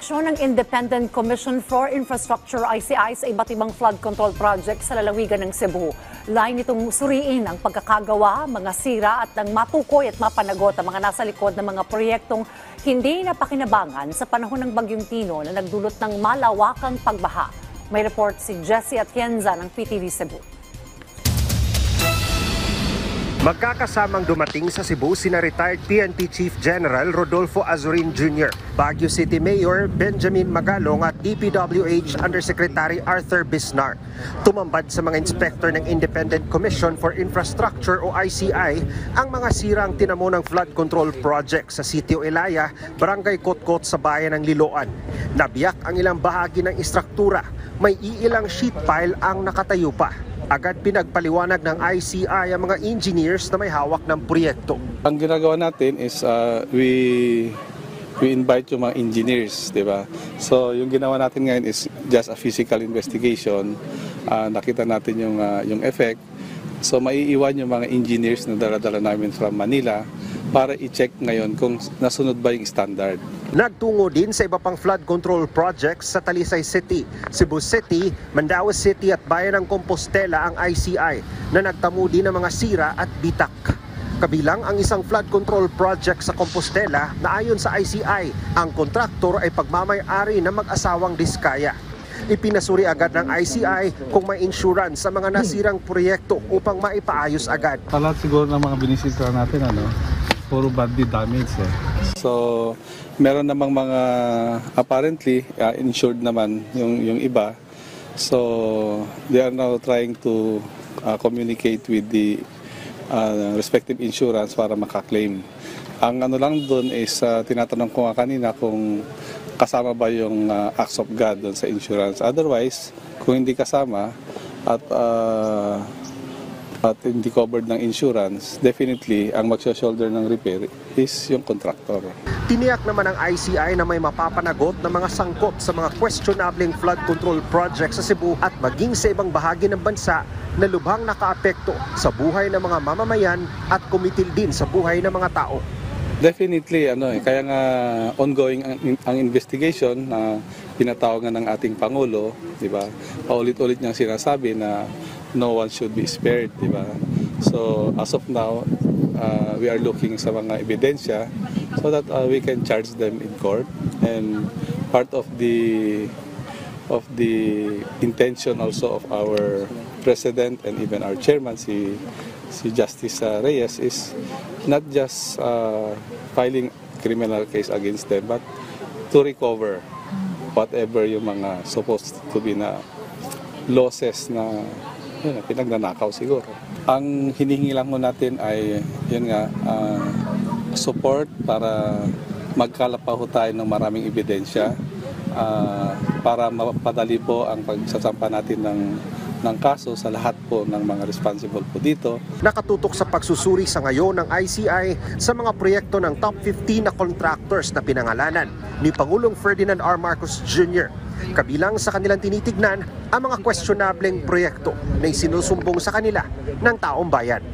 Ng Independent Commission for Infrastructure ICI sa iba't ibang flood control project sa lalawigan ng Cebu. Lain itong suriin ang pagkakagawa, mga sira at ng matukoy at mapanagot ang mga nasa likod ng mga proyektong hindi napakinabangan sa panahon ng Bagyong Tino na nagdulot ng malawakang pagbaha. May report si Jessie Atienza ng PTV Cebu. Magkakasamang dumating sa Cebu sina retired PNP Chief General Rodolfo Azurin Jr., Baguio City Mayor Benjamin Magalong at DPWH Undersecretary Arthur Bisnar. Tumambad sa mga inspektor ng Independent Commission for Infrastructure o ICI ang mga sirang tinamo ng flood control project sa Sitio Elaya, Barangay Kotkot sa bayan ng Liloan. Nabiyak ang ilang bahagi ng istruktura, may iilang sheet pile ang nakatayo pa. Agad pinagpaliwanag ng ICI ang mga engineers na may hawak ng proyekto. Ang ginagawa natin is we invite yung mga engineers, di ba? So yung ginawa natin ngayon is just a physical investigation. Nakita natin yung effect. So maiiwan yung mga engineers na dala-dala namin from Manila para i-check ngayon kung nasunod ba yung standard. Nagtungo din sa iba pang flood control projects sa Talisay City, Cebu City, Mandaue City at Bayan ng Compostela ang ICI na nagtamo din ng mga sira at bitak. Kabilang ang isang flood control project sa Compostela na ayon sa ICI, ang kontraktor ay pagmamay-ari ng mag-asawang Diskaya. Ipinasuri agad ng ICI kung may insurance sa mga nasirang proyekto upang maipaayos agad. Sa lahat siguro ng mga binisita natin, puro badly damage eh. So meron namang mga apparently insured naman yung iba. So they are now trying to communicate with the respective insurance para makaklaim. Ang ano lang doon is tinatanong ko nga kanina kung kasama ba yung acts of God doon sa insurance. Otherwise, kung hindi kasama at hindi covered ng insurance, definitely ang magsho-shoulder ng repair is yung contractor. Tiniyak naman ng ICI na may mapapanagot na mga sangkot sa mga questionableng flood control project sa Cebu at maging sa ibang bahagi ng bansa na lubhang nakaapekto sa buhay ng mga mamamayan at kumitil din sa buhay ng mga tao. Definitely, kaya nga ongoing ang investigation na pinatawagan ng ating Pangulo, di ba? Paulit-ulit niyang sinasabi na no one should be spared, di ba? So as of now, we are looking sa mga ebidensya so that we can charge them in court, and part of the intention also of our president and even our chairman, si Justice Reyes, is not just filing criminal case against them but to recover whatever yung mga supposed to be na losses na pinagnanakaw siguro. Ang hinihingi lang mo natin ay support para magkalapaho tayo ng maraming ebidensya para mapadali po ang pagsasampa natin ng kaso sa lahat po ng mga responsible po dito. Nakatutok sa pagsusuri sa ngayon ng ICI sa mga proyekto ng top 15 na contractors na pinangalanan ni Pangulong Ferdinand R. Marcos Jr. Kabilang sa kanilang tinitignan ang mga questionableng proyekto na isinusumbong sa kanila ng taong bayan.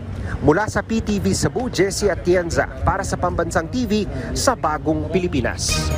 Mula sa PTV Cebu, Jessie Atienza para sa Pambansang TV sa Bagong Pilipinas.